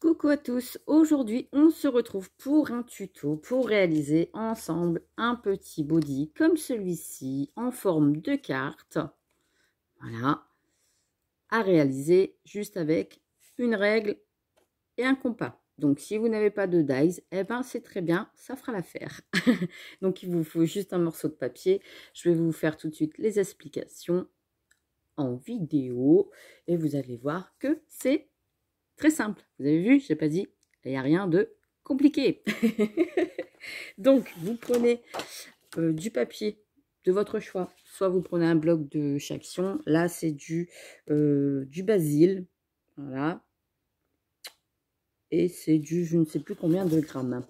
Coucou à tous, aujourd'hui on se retrouve pour un tuto pour réaliser ensemble un petit body comme celui-ci en forme de carte. Voilà, à réaliser juste avec une règle et un compas. Donc si vous n'avez pas de dies, eh ben c'est très bien, ça fera l'affaire. Donc il vous faut juste un morceau de papier. Je vais vous faire tout de suite les explications en vidéo et vous allez voir que c'est très simple. Vous avez vu, je n'ai pas dit, il n'y a rien de compliqué. Donc, vous prenez du papier de votre choix. Soit vous prenez un bloc de Chaction. Là, c'est du basil. Voilà. Et c'est du, je ne sais plus combien de grammes.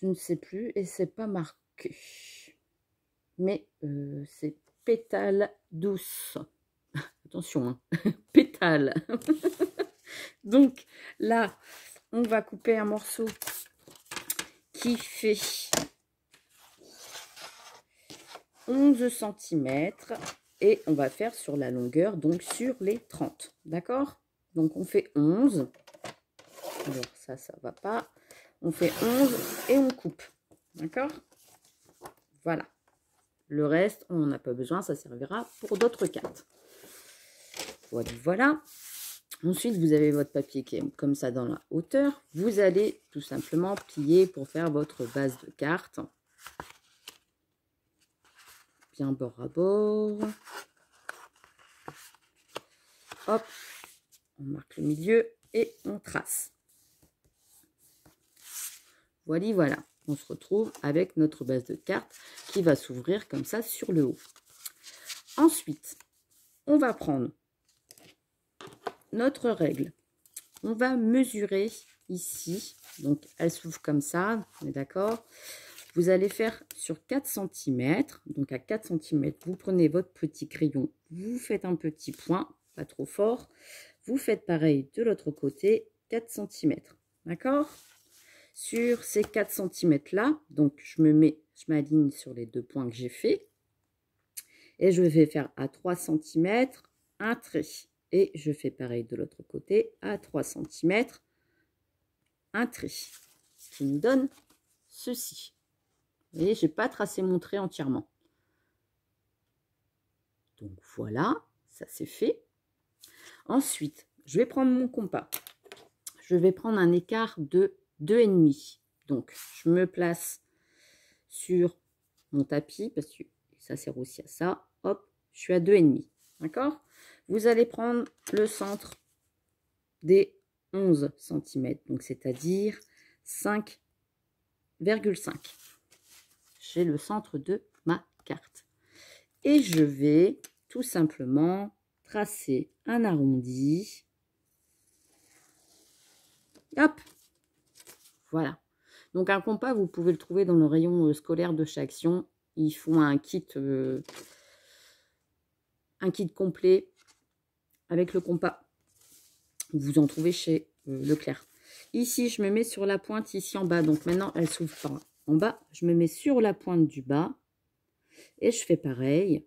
Je ne sais plus et c'est pas marqué. Mais c'est pétale douce. Attention, hein. Pétale. Donc là, on va couper un morceau qui fait 11 cm et on va faire sur la longueur, donc sur les 30. D'accord? Donc on fait 11. Alors ça va pas. On fait 11 et on coupe. D'accord? Voilà. Le reste, on n'en a pas besoin, ça servira pour d'autres cartes. Voilà, voilà. Ensuite, vous avez votre papier qui est comme ça dans la hauteur. Vous allez tout simplement plier pour faire votre base de carte. Bien bord à bord. Hop, on marque le milieu et on trace. Voilà, voilà. On se retrouve avec notre base de carte qui va s'ouvrir comme ça sur le haut. Ensuite, on va prendre notre règle. On va mesurer ici. Donc, elle s'ouvre comme ça. On est d'accord? Vous allez faire sur 4 cm. Donc, à 4 cm, vous prenez votre petit crayon. Vous faites un petit point, pas trop fort. Vous faites pareil de l'autre côté, 4 cm. D'accord? Sur ces 4 cm là, donc je m'aligne sur les deux points que j'ai fait. Et je vais faire à 3 cm un trait. Et je fais pareil de l'autre côté, à 3 cm, un trait. Ce qui nous donne ceci. Vous voyez, je n'ai pas tracé mon trait entièrement. Donc voilà, ça c'est fait. Ensuite, je vais prendre mon compas. Je vais prendre un écart de 2,5. Donc, je me place sur mon tapis, parce que ça sert aussi à ça. Hop, je suis à 2,5. D'accord? Vous allez prendre le centre des 11 cm, donc c'est-à-dire 5,5. J'ai le centre de ma carte. Et je vais tout simplement tracer un arrondi. Hop, voilà. Donc un compas, vous pouvez le trouver dans le rayon scolaire de Chaction. Ils font un kit complet avec le compas. Vous en trouvez chez Leclerc. Ici, je me mets sur la pointe ici en bas. Donc maintenant, elle s'ouvre pas en bas. Je me mets sur la pointe du bas. Et je fais pareil.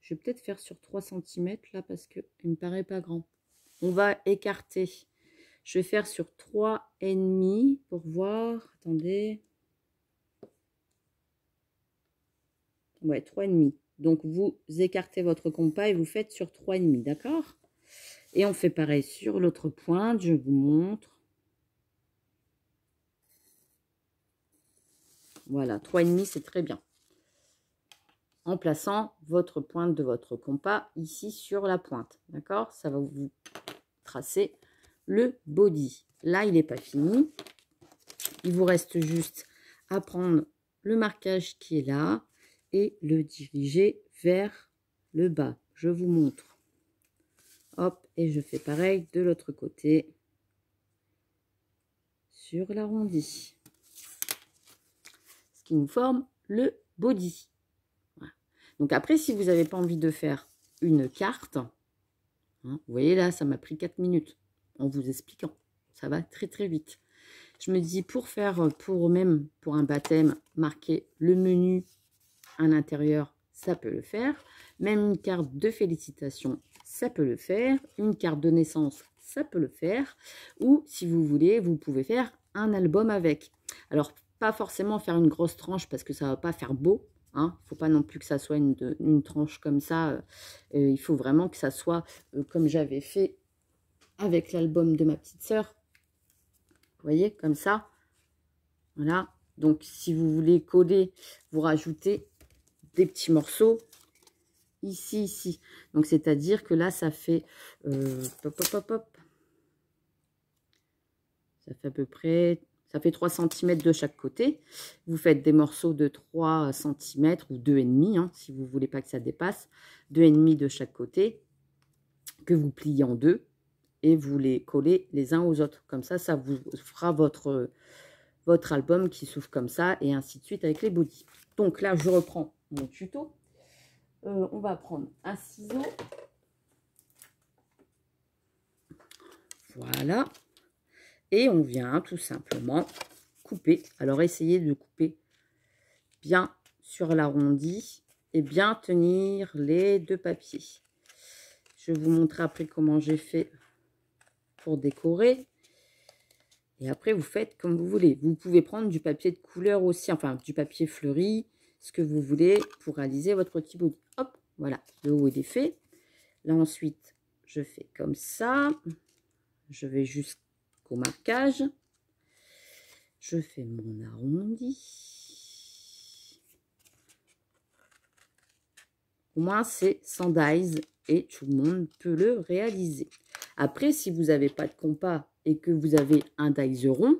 Je vais peut-être faire sur 3 cm là parce qu'il ne me paraît pas grand. On va écarter. Je vais faire sur 3,5 pour voir. Attendez. Ouais, 3,5. Donc, vous écartez votre compas et vous faites sur 3,5, d'accord? Et on fait pareil sur l'autre pointe. Je vous montre. Voilà, 3,5, c'est très bien. En plaçant votre pointe de votre compas ici sur la pointe, d'accord? Ça va vous tracer le body. Là, il n'est pas fini. Il vous reste juste à prendre le marquage qui est là et le diriger vers le bas. Je vous montre. Hop, et je fais pareil de l'autre côté sur l'arrondi. Ce qui nous forme le body. Voilà. Donc après, si vous n'avez pas envie de faire une carte, hein, vous voyez là, ça m'a pris 4 minutes en vous expliquant. Ça va très très vite. Je me dis pour un baptême, marquer le menu à l'intérieur, ça peut le faire. Même une carte de félicitations, ça peut le faire. Une carte de naissance, ça peut le faire. Ou si vous voulez, vous pouvez faire un album avec. Alors, pas forcément faire une grosse tranche parce que ça ne va pas faire beau. Hein. Il ne faut pas non plus que ça soit une tranche comme ça. Il faut vraiment que ça soit comme j'avais fait avec l'album de ma petite sœur. Vous voyez, comme ça. Voilà. Donc, si vous voulez coller, vous rajoutez des petits morceaux ici, ici. Donc, c'est-à-dire que là, ça fait... hop, hop, hop, hop. Ça fait à peu près... Ça fait 3 cm de chaque côté. Vous faites des morceaux de 3 cm ou 2,5 hein, si vous ne voulez pas que ça dépasse. 2,5 de chaque côté que vous pliez en deux et vous les collez les uns aux autres. Comme ça, ça vous fera votre album qui s'ouvre comme ça et ainsi de suite avec les bodys. Donc là, je reprends mon tuto. On va prendre un ciseau. Voilà. Et on vient tout simplement couper. Alors, essayez de couper bien sur l'arrondi et bien tenir les deux papiers. Je vais vous montrer après comment j'ai fait pour décorer. Et après, vous faites comme vous voulez. Vous pouvez prendre du papier de couleur aussi, enfin du papier fleuri, ce que vous voulez pour réaliser votre petit body. Hop, voilà, le haut il est fait. Là, ensuite, je fais comme ça. Je vais jusqu'au marquage. Je fais mon arrondi. Au moins, c'est sans dies et tout le monde peut le réaliser. Après, si vous n'avez pas de compas et que vous avez un dies rond,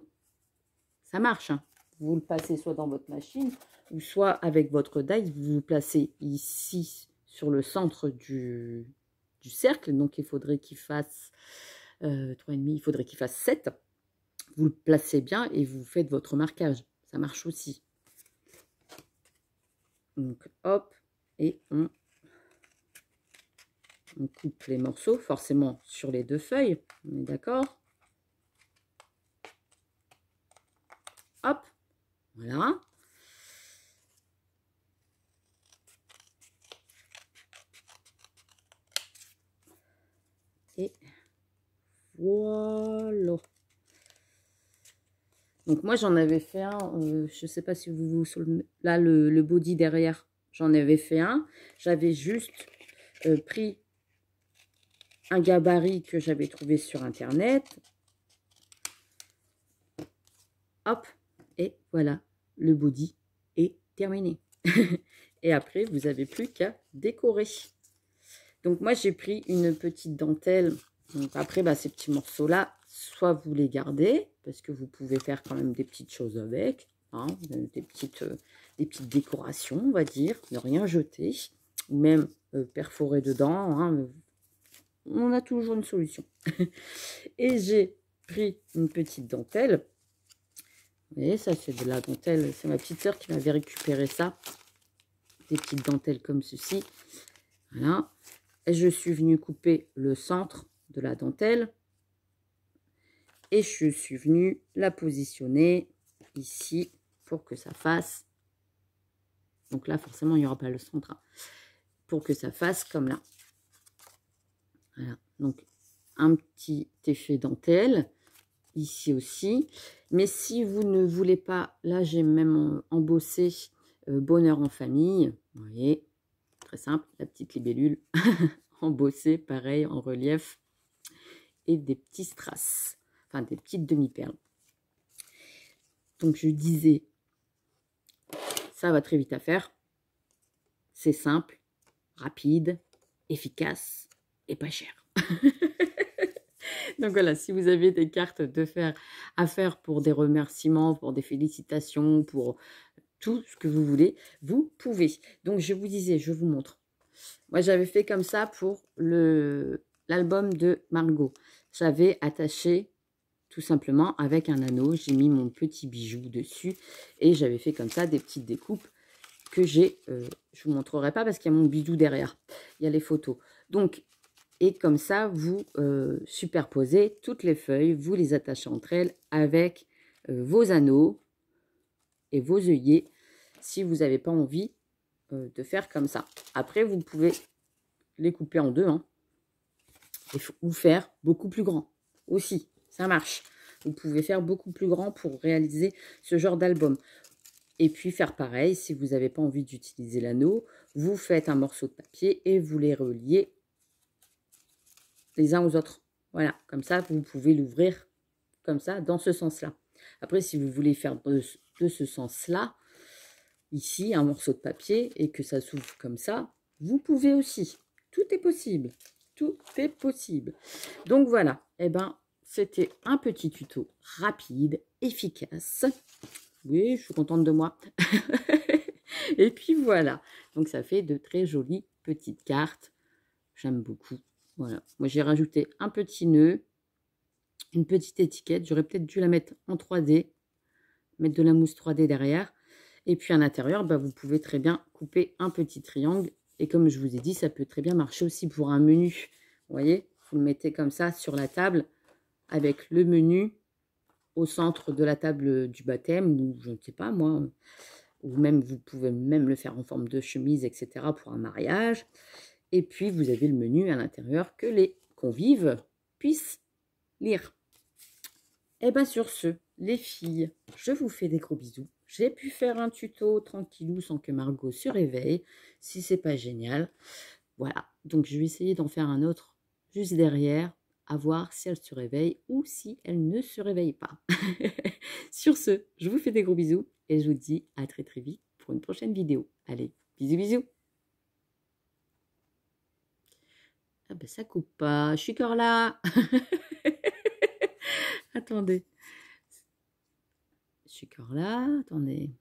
ça marche. Hein. Vous le passez soit dans votre machine ou soit avec votre dies, vous le placez ici sur le centre du cercle. Donc, il faudrait qu'il fasse 3,5, il faudrait qu'il fasse 7. Vous le placez bien et vous faites votre marquage. Ça marche aussi. Donc, hop, et on coupe les morceaux, forcément sur les deux feuilles. On est d'accord? Hop, voilà. Et voilà. Donc moi j'en avais fait un, je ne sais pas si vous vous souvenez, là le body derrière, j'en avais fait un. J'avais juste pris un gabarit que j'avais trouvé sur internet. Hop, et voilà, le body est terminé. Et après, vous n'avez plus qu'à décorer. Donc moi j'ai pris une petite dentelle. Donc après, bah, ces petits morceaux-là, soit vous les gardez, parce que vous pouvez faire quand même des petites choses avec, hein, des petites décorations, on va dire, ne rien jeter, ou même perforer dedans, hein, on a toujours une solution. Et j'ai pris une petite dentelle, vous voyez, ça c'est de la dentelle, c'est ma petite sœur qui m'avait récupéré ça, des petites dentelles comme ceci, voilà, et je suis venue couper le centre de la dentelle et je suis venue la positionner ici pour que ça fasse, donc là forcément il n'y aura pas le centre, hein, pour que ça fasse comme là. Voilà, donc un petit effet dentelle ici aussi, mais si vous ne voulez pas, là j'ai même embossé bonheur en famille, vous voyez, très simple, la petite libellule embossée, pareil en relief, et des petits strass, enfin des petites demi-perles. Donc je disais, ça va très vite à faire, c'est simple, rapide, efficace et pas cher. Donc voilà, si vous avez des cartes à faire pour des remerciements, pour des félicitations, pour tout ce que vous voulez, vous pouvez. Donc je vous disais, je vous montre. Moi j'avais fait comme ça pour l'album de Margot. J'avais attaché tout simplement avec un anneau, j'ai mis mon petit bijou dessus et j'avais fait comme ça des petites découpes que j'ai, je vous montrerai pas parce qu'il y a mon bijou derrière, il y a les photos. Donc, et comme ça, vous superposez toutes les feuilles, vous les attachez entre elles avec vos anneaux et vos œillets si vous n'avez pas envie de faire comme ça. Après, vous pouvez les couper en deux, hein, ou faire beaucoup plus grand. aussi, ça marche. Vous pouvez faire beaucoup plus grand pour réaliser ce genre d'album. Et puis faire pareil, si vous n'avez pas envie d'utiliser l'anneau, vous faites un morceau de papier et vous les reliez les uns aux autres. Voilà, comme ça, vous pouvez l'ouvrir comme ça, dans ce sens-là. Après, si vous voulez faire de ce sens-là, ici, un morceau de papier, et que ça s'ouvre comme ça, vous pouvez aussi. Tout est possible. Tout est possible. Donc voilà, eh ben, c'était un petit tuto rapide, efficace. Oui, je suis contente de moi. Et puis voilà, donc ça fait de très jolies petites cartes. J'aime beaucoup. Voilà, moi j'ai rajouté un petit nœud, une petite étiquette. J'aurais peut-être dû la mettre en 3D, mettre de la mousse 3D derrière. Et puis à l'intérieur, bah, vous pouvez très bien couper un petit triangle. Et comme je vous ai dit, ça peut très bien marcher aussi pour un menu. Vous voyez, vous le mettez comme ça sur la table avec le menu au centre de la table du baptême, ou je ne sais pas moi, ou même vous pouvez même le faire en forme de chemise, etc. pour un mariage. Et puis vous avez le menu à l'intérieur que les convives puissent lire. Et bien sur ce, les filles, je vous fais des gros bisous. J'ai pu faire un tuto tranquillou sans que Margot se réveille. Si c'est pas génial, voilà. Donc je vais essayer d'en faire un autre juste derrière, à voir si elle se réveille ou si elle ne se réveille pas. Sur ce, je vous fais des gros bisous et je vous dis à très très vite pour une prochaine vidéo. Allez, bisous bisous. Ah ben ça coupe pas, je suis encore là. Attendez. Je suis encore là, attendez.